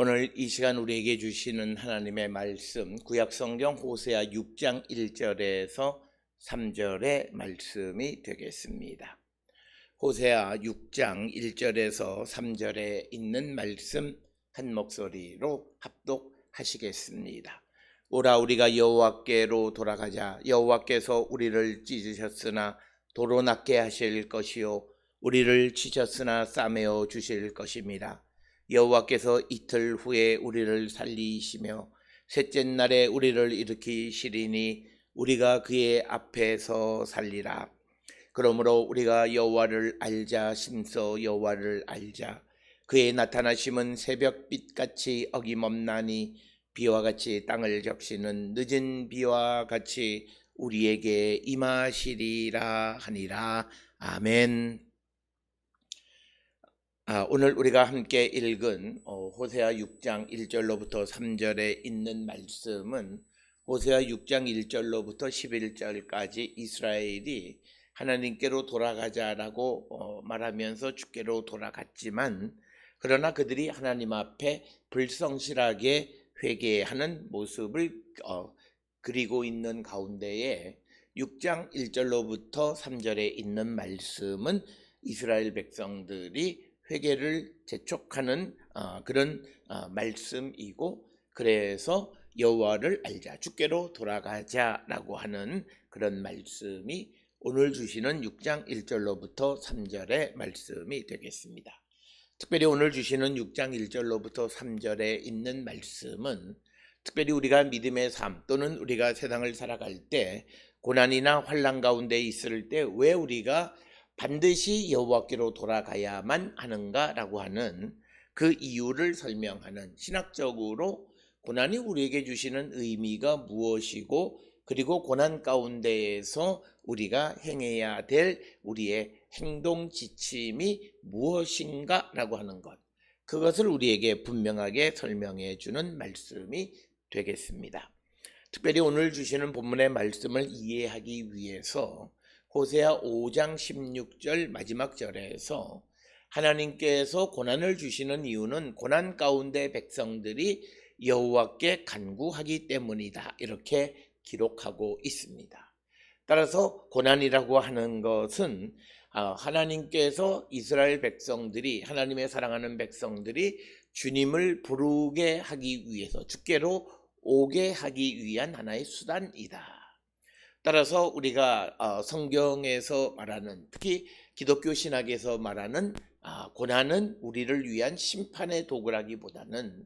오늘 이 시간 우리에게 주시는 하나님의 말씀, 구약성경 호세아 6장 1절에서 3절의 말씀이 되겠습니다. 호세아 6장 1절에서 3절에 있는 말씀 한 목소리로 합독하시겠습니다. 오라 우리가 여호와께로 돌아가자. 여호와께서 우리를 찢으셨으나 도로 낫게 하실 것이요 우리를 치셨으나 싸매어 주실 것입니다. 여호와께서 이틀 후에 우리를 살리시며 셋째 날에 우리를 일으키시리니 우리가 그의 앞에서 살리라. 그러므로 우리가 여호와를 알자. 심서 여호와를 알자. 그의 나타나심은 새벽빛같이 어김없나니 비와 같이 땅을 적시는 늦은 비와 같이 우리에게 임하시리라 하니라. 아멘. 오늘 우리가 함께 읽은 호세아 6장 1절로부터 3절에 있는 말씀은 호세아 6장 1절로부터 11절까지 이스라엘이 하나님께로 돌아가자라고 말하면서 주께로 돌아갔지만 그러나 그들이 하나님 앞에 불성실하게 회개하는 모습을 그리고 있는 가운데에 6장 1절로부터 3절에 있는 말씀은 이스라엘 백성들이 회개를 재촉하는 그런 말씀이고, 그래서 여호와를 알자, 주께로 돌아가자라고 하는 그런 말씀이 오늘 주시는 6장 1절로부터 3절의 말씀이 되겠습니다. 특별히 오늘 주시는 6장 1절로부터 3절에 있는 말씀은 특별히 우리가 믿음의 삶 또는 우리가 세상을 살아갈 때 고난이나 환난 가운데 있을 때 왜 우리가 반드시 여호와께로 돌아가야만 하는가라고 하는 그 이유를 설명하는, 신학적으로 고난이 우리에게 주시는 의미가 무엇이고 그리고 고난 가운데에서 우리가 행해야 될 우리의 행동 지침이 무엇인가라고 하는 것, 그것을 우리에게 분명하게 설명해 주는 말씀이 되겠습니다. 특별히 오늘 주시는 본문의 말씀을 이해하기 위해서 호세아 5장 16절 마지막 절에서 하나님께서 고난을 주시는 이유는 고난 가운데 백성들이 여호와께 간구하기 때문이다, 이렇게 기록하고 있습니다. 따라서 고난이라고 하는 것은 하나님께서 이스라엘 백성들이, 하나님의 사랑하는 백성들이 주님을 부르게 하기 위해서, 주께로 오게 하기 위한 하나의 수단이다. 따라서 우리가 성경에서 말하는, 특히 기독교 신학에서 말하는 고난은 우리를 위한 심판의 도구라기보다는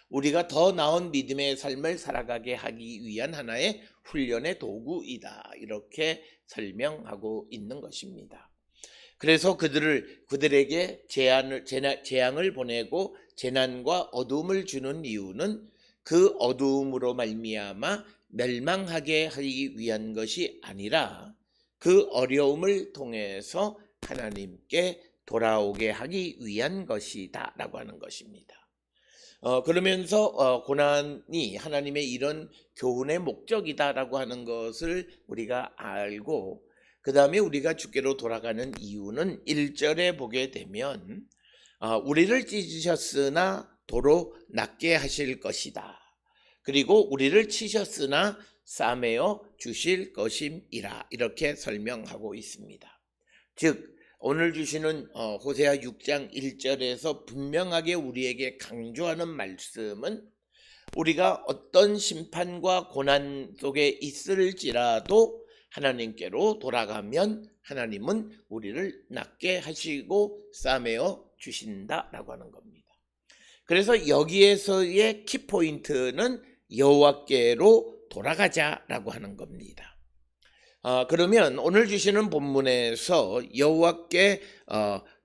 우리가 더 나은 믿음의 삶을 살아가게 하기 위한 하나의 훈련의 도구이다, 이렇게 설명하고 있는 것입니다. 그래서 그들에게 재앙을 보내고 재난과 어둠을 주는 이유는 그 어둠으로 말미암아 멸망하게 하기 위한 것이 아니라 그 어려움을 통해서 하나님께 돌아오게 하기 위한 것이다 라고 하는 것입니다. 그러면서 고난이 하나님의 이런 교훈의 목적이다라고 하는 것을 우리가 알고, 그 다음에 우리가 주께로 돌아가는 이유는 1절에 보게 되면 우리를 찢으셨으나 도로 낫게 하실 것이다. 그리고 우리를 치셨으나 싸매어 주실 것임이라, 이렇게 설명하고 있습니다. 즉 오늘 주시는 호세아 6장 1절에서 분명하게 우리에게 강조하는 말씀은 우리가 어떤 심판과 고난 속에 있을지라도 하나님께로 돌아가면 하나님은 우리를 낫게 하시고 싸매어 주신다라고 하는 겁니다. 그래서 여기에서의 키포인트는 여호와께로 돌아가자라고 하는 겁니다. 그러면 오늘 주시는 본문에서 여호와께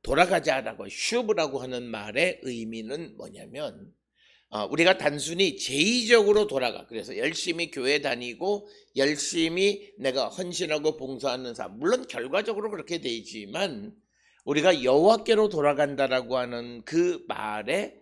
돌아가자라고, 슈브라고 하는 말의 의미는 뭐냐면 우리가 단순히 제의적으로 돌아가, 그래서 열심히 교회 다니고 열심히 내가 헌신하고 봉사하는 삶, 물론 결과적으로 그렇게 되지만 우리가 여호와께로 돌아간다라고 하는 그 말의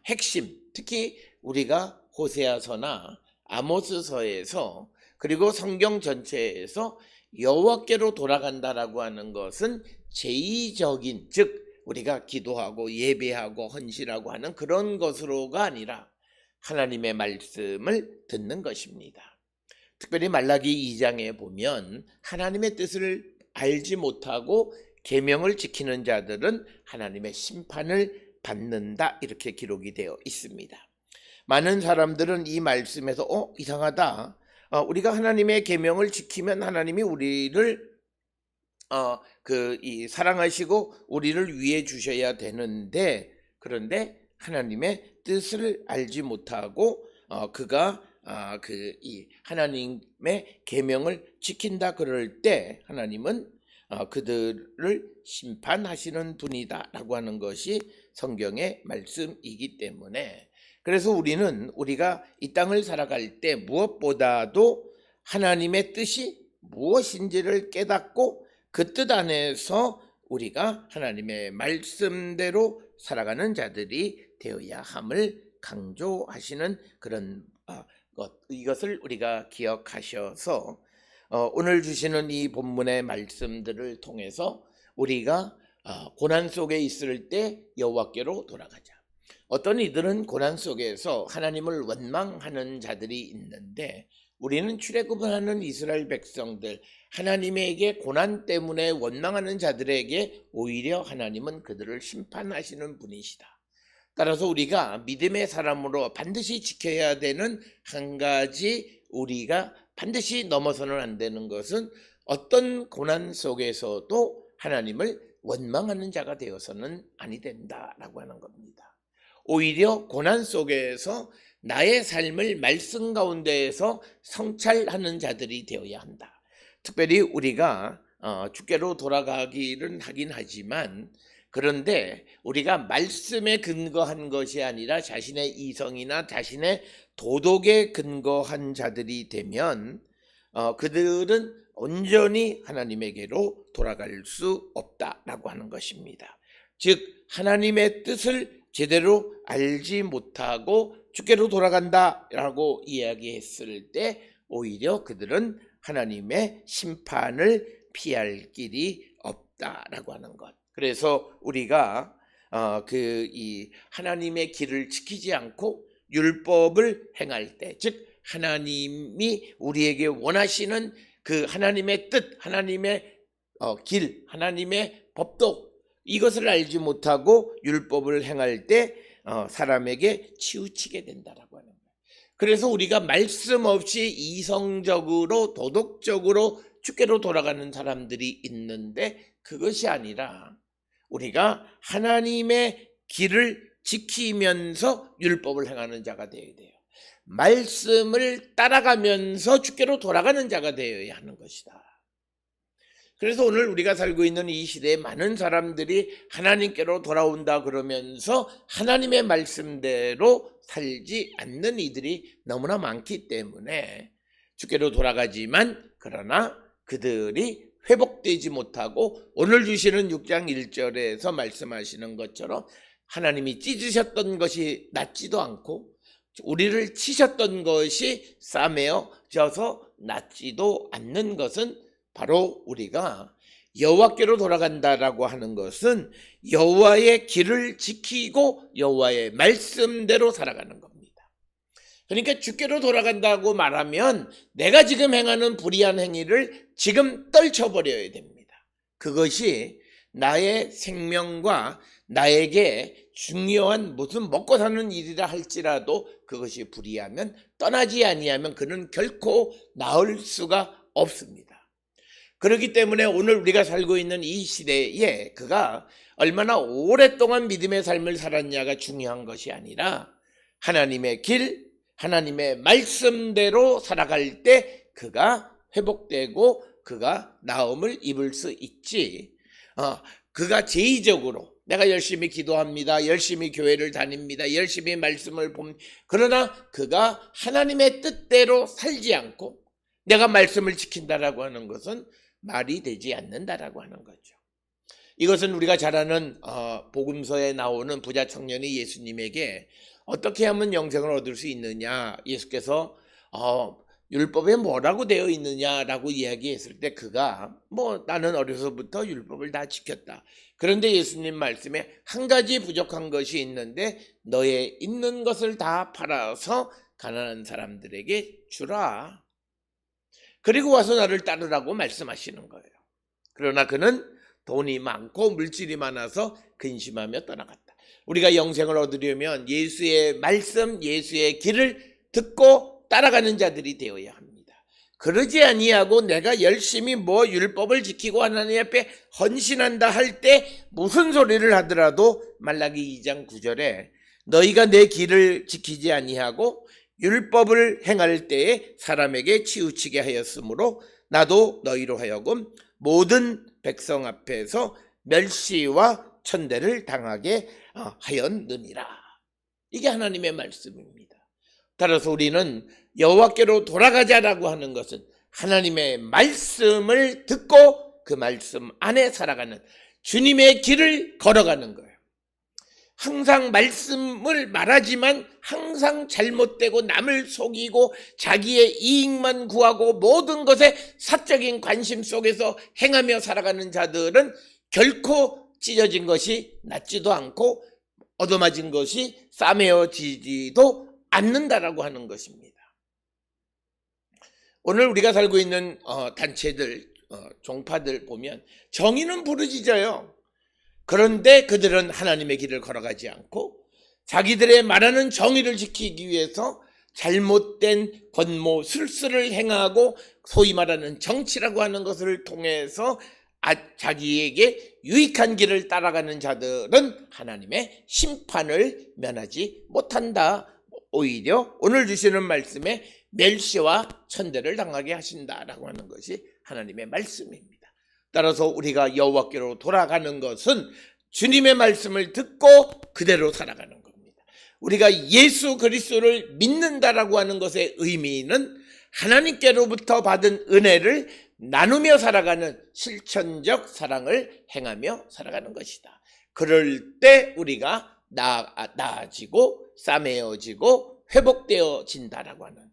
핵심, 특히 우리가 호세아서나 아모스서에서 그리고 성경 전체에서 여호와께로 돌아간다라고 하는 것은 제의적인, 즉 우리가 기도하고 예배하고 헌신하고 하는 그런 것으로가 아니라 하나님의 말씀을 듣는 것입니다. 특별히 말라기 2장에 보면 하나님의 뜻을 알지 못하고 계명을 지키는 자들은 하나님의 심판을 받는다, 이렇게 기록이 되어 있습니다. 많은 사람들은 이 말씀에서 이상하다, 우리가 하나님의 계명을 지키면 하나님이 우리를 사랑하시고 우리를 위해 주셔야 되는데, 그런데 하나님의 뜻을 알지 못하고 그가 하나님의 계명을 지킨다 그럴 때 하나님은 그들을 심판하시는 분이다라고 하는 것이 성경의 말씀이기 때문에, 그래서 우리가 이 땅을 살아갈 때 무엇보다도 하나님의 뜻이 무엇인지를 깨닫고 그 뜻 안에서 우리가 하나님의 말씀대로 살아가는 자들이 되어야 함을 강조하시는 그런 이것을 우리가 기억하셔서 오늘 주시는 이 본문의 말씀들을 통해서 우리가 고난 속에 있을 때 여호와께로 돌아가자. 어떤 이들은 고난 속에서 하나님을 원망하는 자들이 있는데, 우리는 출애굽하는 이스라엘 백성들, 하나님에게 고난 때문에 원망하는 자들에게 오히려 하나님은 그들을 심판하시는 분이시다. 따라서 우리가 믿음의 사람으로 반드시 지켜야 되는 한 가지, 우리가 반드시 넘어서는 안 되는 것은 어떤 고난 속에서도 하나님을 원망하는 자가 되어서는 아니 된다라고 하는 겁니다. 오히려 고난 속에서 나의 삶을 말씀 가운데에서 성찰하는 자들이 되어야 한다. 특별히 우리가 주께로 돌아가기는 하긴 하지만, 그런데 우리가 말씀에 근거한 것이 아니라 자신의 이성이나 자신의 도덕에 근거한 자들이 되면 그들은 온전히 하나님에게로 돌아갈 수 없다라고 하는 것입니다. 즉 하나님의 뜻을 제대로 알지 못하고 주께로 돌아간다라고 이야기했을 때 오히려 그들은 하나님의 심판을 피할 길이 없다라고 하는 것. 그래서 우리가 이 하나님의 길을 지키지 않고 율법을 행할 때, 즉 하나님이 우리에게 원하시는 그 하나님의 뜻, 하나님의 길, 하나님의 법도, 이것을 알지 못하고 율법을 행할 때 사람에게 치우치게 된다라고 하는 거예요. 그래서 우리가 말씀 없이 이성적으로 도덕적으로 주께로 돌아가는 사람들이 있는데, 그것이 아니라 우리가 하나님의 길을 지키면서 율법을 행하는 자가 되어야 돼요. 말씀을 따라가면서 주께로 돌아가는 자가 되어야 하는 것이다. 그래서 오늘 우리가 살고 있는 이 시대에 많은 사람들이 하나님께로 돌아온다 그러면서 하나님의 말씀대로 살지 않는 이들이 너무나 많기 때문에 주께로 돌아가지만, 그러나 그들이 회복되지 못하고 오늘 주시는 6장 1절에서 말씀하시는 것처럼 하나님이 찢으셨던 것이 낫지도 않고 우리를 치셨던 것이 싸매어져서 낫지도 않는 것은 바로 우리가 여호와께로 돌아간다라고 하는 것은 여호와의 길을 지키고 여호와의 말씀대로 살아가는 겁니다. 그러니까 주께로 돌아간다고 말하면 내가 지금 행하는 불의한 행위를 지금 떨쳐버려야 됩니다. 그것이 나의 생명과 나에게 중요한 무슨 먹고 사는 일이라 할지라도 그것이 불의하면, 떠나지 아니하면 그는 결코 나을 수가 없습니다. 그렇기 때문에 오늘 우리가 살고 있는 이 시대에 그가 얼마나 오랫동안 믿음의 삶을 살았냐가 중요한 것이 아니라 하나님의 길, 하나님의 말씀대로 살아갈 때 그가 회복되고 그가 나음을 입을 수 있지, 그가 제의적으로 내가 열심히 기도합니다, 열심히 교회를 다닙니다, 열심히 말씀을 봅니다, 그러나 그가 하나님의 뜻대로 살지 않고 내가 말씀을 지킨다라고 하는 것은 말이 되지 않는다라고 하는 거죠. 이것은 우리가 잘 아는 복음서에 나오는 부자 청년이 예수님에게 어떻게 하면 영생을 얻을 수 있느냐, 예수께서 율법에 뭐라고 되어 있느냐라고 이야기했을 때 그가 나는 어려서부터 율법을 다 지켰다. 그런데 예수님 말씀에 한 가지 부족한 것이 있는데 너의 있는 것을 다 팔아서 가난한 사람들에게 주라. 그리고 와서 나를 따르라고 말씀하시는 거예요. 그러나 그는 돈이 많고 물질이 많아서 근심하며 떠나갔다. 우리가 영생을 얻으려면 예수의 말씀, 예수의 길을 듣고 따라가는 자들이 되어야 합니다. 그러지 아니하고 내가 열심히 율법을 지키고 하나님 앞에 헌신한다 할 때 무슨 소리를 하더라도 말라기 2장 9절에 너희가 내 길을 지키지 아니하고 율법을 행할 때에 사람에게 치우치게 하였으므로 나도 너희로 하여금 모든 백성 앞에서 멸시와 천대를 당하게 하였느니라. 이게 하나님의 말씀입니다. 따라서 우리는 여호와께로 돌아가자라고 하는 것은 하나님의 말씀을 듣고 그 말씀 안에 살아가는 주님의 길을 걸어가는 거예요. 항상 말씀을 말하지만 항상 잘못되고 남을 속이고 자기의 이익만 구하고 모든 것에 사적인 관심 속에서 행하며 살아가는 자들은 결코 찢어진 것이 낫지도 않고 얻어맞은 것이 싸매어지지도 않는다라고 하는 것입니다. 오늘 우리가 살고 있는 단체들, 종파들 보면 정의는 부르짖어요. 그런데 그들은 하나님의 길을 걸어가지 않고 자기들의 말하는 정의를 지키기 위해서 잘못된 권모 술수를 행하고 소위 말하는 정치라고 하는 것을 통해서 자기에게 유익한 길을 따라가는 자들은 하나님의 심판을 면하지 못한다. 오히려 오늘 주시는 말씀에 멸시와 천대를 당하게 하신다라고 하는 것이 하나님의 말씀입니다. 따라서 우리가 여호와께로 돌아가는 것은 주님의 말씀을 듣고 그대로 살아가는 겁니다. 우리가 예수 그리스도를 믿는다라고 하는 것의 의미는 하나님께로부터 받은 은혜를 나누며 살아가는 실천적 사랑을 행하며 살아가는 것이다. 그럴 때 우리가 나아지고 싸매어지고 회복되어진다라고 하는,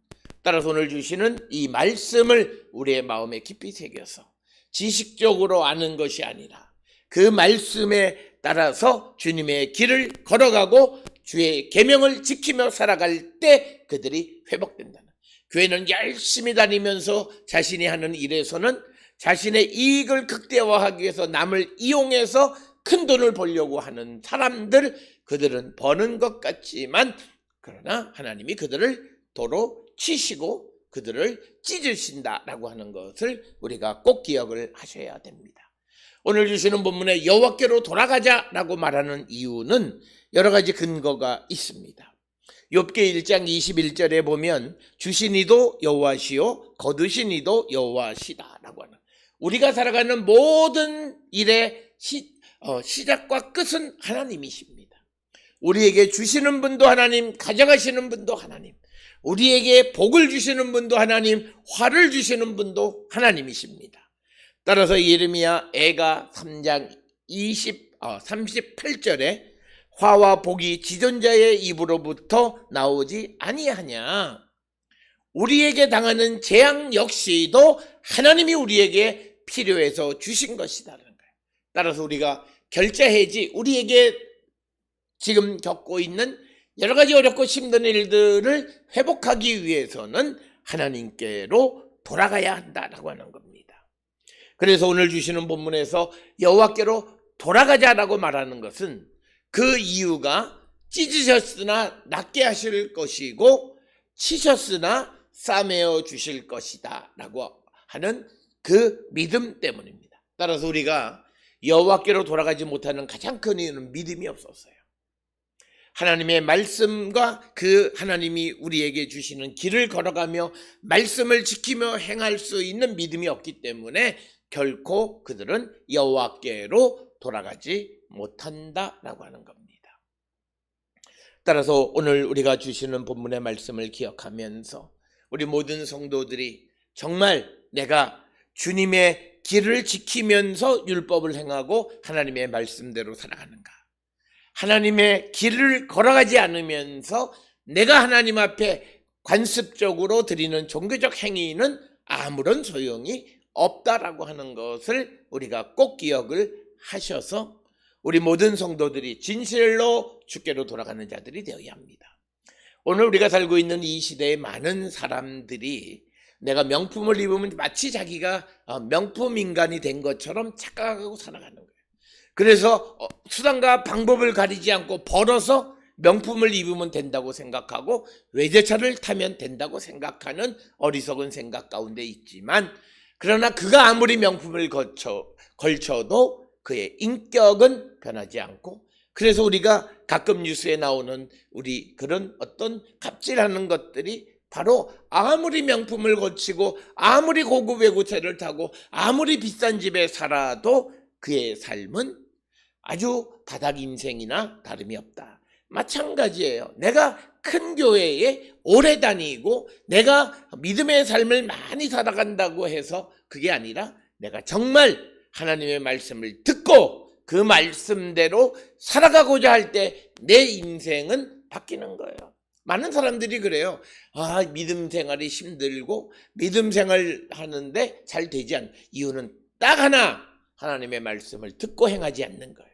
따라서 오늘 주시는 이 말씀을 우리의 마음에 깊이 새겨서 지식적으로 아는 것이 아니라 그 말씀에 따라서 주님의 길을 걸어가고 주의 계명을 지키며 살아갈 때 그들이 회복된다는, 교회는 열심히 다니면서 자신이 하는 일에서는 자신의 이익을 극대화하기 위해서 남을 이용해서 큰 돈을 벌려고 하는 사람들, 그들은 버는 것 같지만 그러나 하나님이 그들을 도로 치시고 그들을 찢으신다라고 하는 것을 우리가 꼭 기억을 하셔야 됩니다. 오늘 주시는 본문에 여호와께로 돌아가자라고 말하는 이유는 여러 가지 근거가 있습니다. 욥기 1장 21절에 보면 주신 이도 여호와시요 거두신 이도 여호와시다라고 하는, 우리가 살아가는 모든 일의 시작과 끝은 하나님이십니다. 우리에게 주시는 분도 하나님, 가져가시는 분도 하나님, 우리에게 복을 주시는 분도 하나님, 화를 주시는 분도 하나님이십니다. 따라서 예레미야 애가 3장 38절에 화와 복이 지존자의 입으로부터 나오지 아니하냐, 우리에게 당하는 재앙 역시도 하나님이 우리에게 필요해서 주신 것이다라는 거예요. 따라서 우리가 결자해지, 우리에게 지금 겪고 있는 여러 가지 어렵고 힘든 일들을 회복하기 위해서는 하나님께로 돌아가야 한다라고 하는 겁니다. 그래서 오늘 주시는 본문에서 여호와께로 돌아가자라고 말하는 것은 그 이유가 찢으셨으나 낫게 하실 것이고 치셨으나 싸매어 주실 것이다 라고 하는 그 믿음 때문입니다. 따라서 우리가 여호와께로 돌아가지 못하는 가장 큰 이유는 믿음이 없었어요. 하나님의 말씀과 그 하나님이 우리에게 주시는 길을 걸어가며 말씀을 지키며 행할 수 있는 믿음이 없기 때문에 결코 그들은 여호와께로 돌아가지 못한다라고 하는 겁니다. 따라서 오늘 우리가 주시는 본문의 말씀을 기억하면서 우리 모든 성도들이 정말 내가 주님의 길을 지키면서 율법을 행하고 하나님의 말씀대로 살아가는가, 하나님의 길을 걸어가지 않으면서 내가 하나님 앞에 관습적으로 드리는 종교적 행위는 아무런 소용이 없다라고 하는 것을 우리가 꼭 기억을 하셔서 우리 모든 성도들이 진실로 주께로 돌아가는 자들이 되어야 합니다. 오늘 우리가 살고 있는 이 시대에 많은 사람들이 내가 명품을 입으면 마치 자기가 명품 인간이 된 것처럼 착각하고 살아가는 거예요. 그래서 수단과 방법을 가리지 않고 벌어서 명품을 입으면 된다고 생각하고 외제차를 타면 된다고 생각하는 어리석은 생각 가운데 있지만, 그러나 그가 아무리 명품을 걸쳐도 그의 인격은 변하지 않고, 그래서 우리가 가끔 뉴스에 나오는 우리 그런 어떤 갑질하는 것들이 바로 아무리 명품을 거치고 아무리 고급 외제차를 타고 아무리 비싼 집에 살아도 그의 삶은 아주 바닥 인생이나 다름이 없다. 마찬가지예요. 내가 큰 교회에 오래 다니고 내가 믿음의 삶을 많이 살아간다고 해서 그게 아니라 내가 정말 하나님의 말씀을 듣고 그 말씀대로 살아가고자 할 때 내 인생은 바뀌는 거예요. 많은 사람들이 그래요. 믿음 생활이 힘들고 믿음 생활 하는데 잘 되지 않는 이유는 딱 하나, 하나님의 말씀을 듣고 행하지 않는 거예요.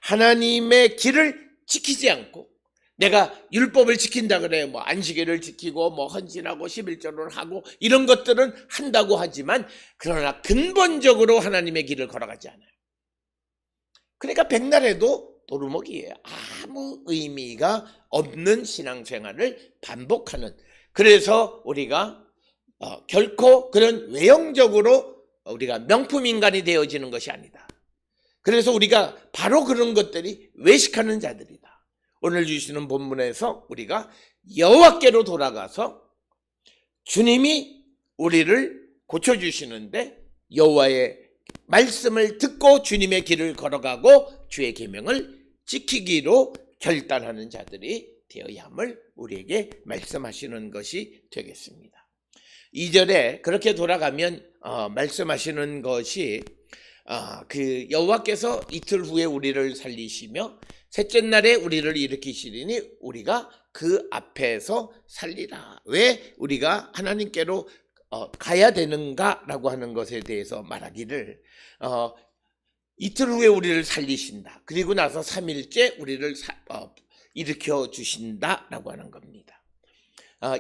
하나님의 길을 지키지 않고, 내가 율법을 지킨다 그래요. 뭐 안식일을 지키고 뭐 헌신하고 11조를 하고 이런 것들은 한다고 하지만, 그러나 근본적으로 하나님의 길을 걸어가지 않아요. 그러니까 백날에도 도루묵이에요. 아무 의미가 없는 신앙생활을 반복하는. 그래서 우리가 결코 그런 외형적으로 우리가 명품 인간이 되어지는 것이 아니다. 그래서 우리가 바로 그런 것들이 외식하는 자들이다. 오늘 주시는 본문에서 우리가 여호와께로 돌아가서 주님이 우리를 고쳐주시는데, 여호와의 말씀을 듣고 주님의 길을 걸어가고 주의 계명을 지키기로 결단하는 자들이 되어야 함을 우리에게 말씀하시는 것이 되겠습니다. 2절에 그렇게 돌아가면 말씀하시는 것이 그 여호와께서 이틀 후에 우리를 살리시며 셋째 날에 우리를 일으키시리니 우리가 그 앞에서 살리라. 왜 우리가 하나님께로 가야 되는가라고 하는 것에 대해서 말하기를, 이틀 후에 우리를 살리신다. 그리고 나서 3일째 우리를 일으켜 주신다라고 하는 겁니다.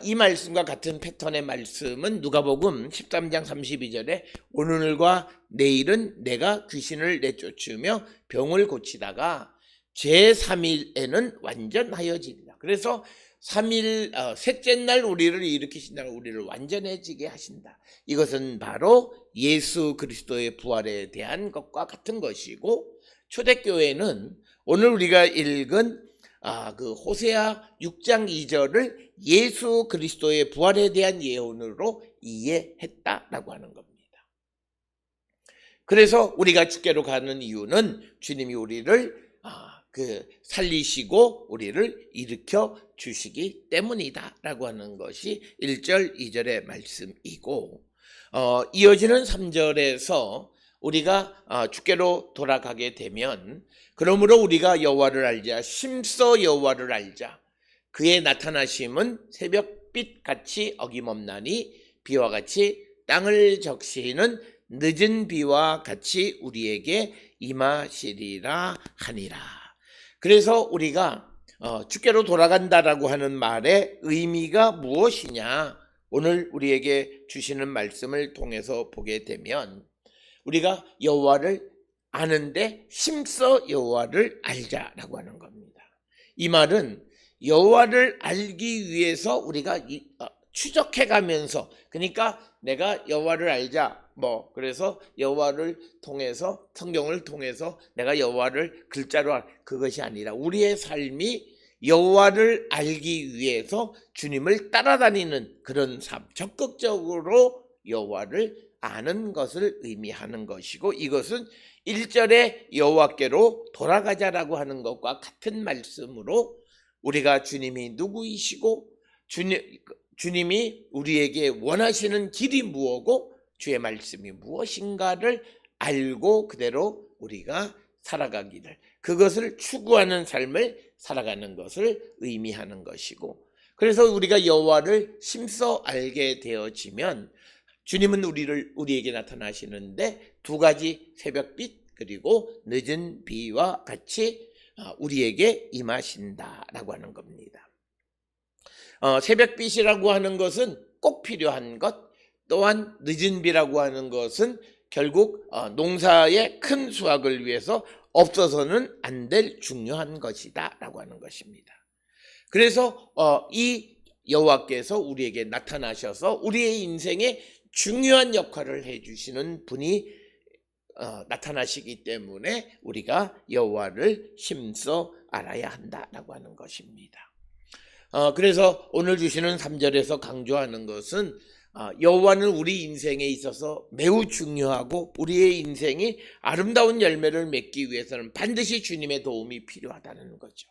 이 말씀과 같은 패턴의 말씀은 누가복음 13장 32절에 오늘과 내일은 내가 귀신을 내쫓으며 병을 고치다가 제3일에는 완전하여지리라. 그래서 3일 셋째 날 우리를 일으키신다는, 우리를 완전해지게 하신다. 이것은 바로 예수 그리스도의 부활에 대한 것과 같은 것이고, 초대교회는 오늘 우리가 읽은 그 호세아 6장 2절을 예수 그리스도의 부활에 대한 예언으로 이해했다라고 하는 겁니다. 그래서 우리가 주께로 가는 이유는 주님이 우리를 살리시고 우리를 일으켜 주시기 때문이다라고 하는 것이 1절 2절의 말씀이고, 이어지는 3절에서 우리가 주께로 돌아가게 되면, 그러므로 우리가 여호와를 알자, 심써 여호와를 알자. 그의 나타나심은 새벽빛 같이 어김없나니 비와 같이 땅을 적시는 늦은 비와 같이 우리에게 임하시리라 하니라. 그래서 우리가 주께로 돌아간다라고 하는 말의 의미가 무엇이냐, 오늘 우리에게 주시는 말씀을 통해서 보게 되면, 우리가 여호와를 아는데 심써 여호와를 알자라고 하는 겁니다. 이 말은 여호와를 알기 위해서 우리가 추적해 가면서, 그러니까 내가 여호와를 알자, 그래서 여호와를 통해서, 성경을 통해서 내가 여호와를 글자로 그것이 아니라 우리의 삶이 여호와를 알기 위해서 주님을 따라다니는 그런 삶, 적극적으로 여호와를 아는 것을 의미하는 것이고, 이것은 1절에 여호와께로 돌아가자라고 하는 것과 같은 말씀으로 우리가 주님이 누구이시고 주님이 우리에게 원하시는 길이 무엇고 주의 말씀이 무엇인가를 알고 그대로 우리가 살아가기를, 그것을 추구하는 삶을 살아가는 것을 의미하는 것이고, 그래서 우리가 여호와를 심써 알게 되어지면 주님은 우리에게 나타나시는데 두 가지 새벽빛 그리고 늦은 비와 같이 우리에게 임하신다라고 하는 겁니다. 새벽빛이라고 하는 것은 꼭 필요한 것, 또한 늦은 비라고 하는 것은 결국 농사의 큰 수확을 위해서 없어서는 안 될 중요한 것이다 라고 하는 것입니다. 그래서 이 여호와께서 우리에게 나타나셔서 우리의 인생에 중요한 역할을 해주시는 분이 나타나시기 때문에 우리가 여호와를 힘써 알아야 한다라고 하는 것입니다. 그래서 오늘 주시는 3절에서 강조하는 것은 여호와는 우리 인생에 있어서 매우 중요하고 우리의 인생이 아름다운 열매를 맺기 위해서는 반드시 주님의 도움이 필요하다는 거죠.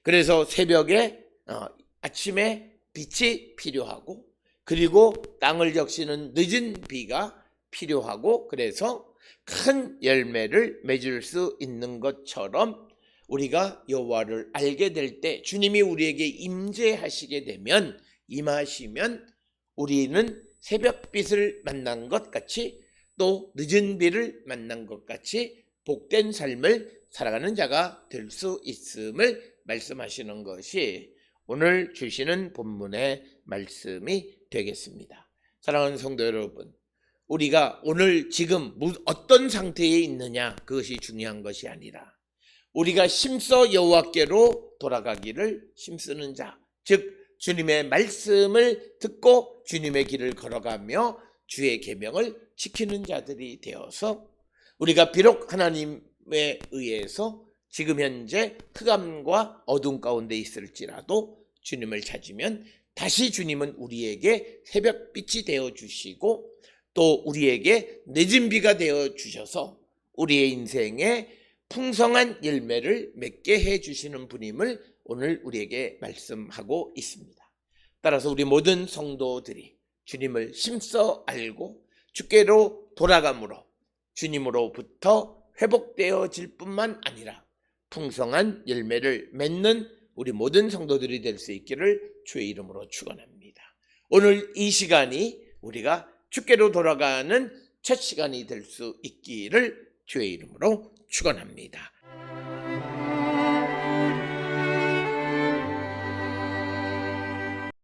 그래서 새벽에 아침에 빛이 필요하고 그리고 땅을 적시는 늦은 비가 필요하고 그래서 큰 열매를 맺을 수 있는 것처럼 우리가 여호와를 알게 될 때 주님이 우리에게 임재하시게 되면 임하시면 우리는 새벽빛을 만난 것 같이 또 늦은 비를 만난 것 같이 복된 삶을 살아가는 자가 될 수 있음을 말씀하시는 것이 오늘 주시는 본문의 말씀이 되겠습니다. 사랑하는 성도 여러분, 우리가 오늘 지금 어떤 상태에 있느냐 그것이 중요한 것이 아니라 우리가 심써 여호와께로 돌아가기를 힘쓰는 자, 즉 주님의 말씀을 듣고 주님의 길을 걸어가며 주의 계명을 지키는 자들이 되어서 우리가 비록 하나님에 의해서 지금 현재 흑암과 어둠 가운데 있을지라도 주님을 찾으면 다시 주님은 우리에게 새벽빛이 되어주시고 또 우리에게 늦은 비가 되어주셔서 우리의 인생에 풍성한 열매를 맺게 해주시는 분임을 오늘 우리에게 말씀하고 있습니다. 따라서 우리 모든 성도들이 주님을 힘써 알고 주께로 돌아감으로 주님으로부터 회복되어질 뿐만 아니라 풍성한 열매를 맺는 우리 모든 성도들이 될 수 있기를 주의 이름으로 축원합니다. 오늘 이 시간이 우리가 주께로 돌아가는 첫 시간이 될 수 있기를 주의 이름으로 축원합니다.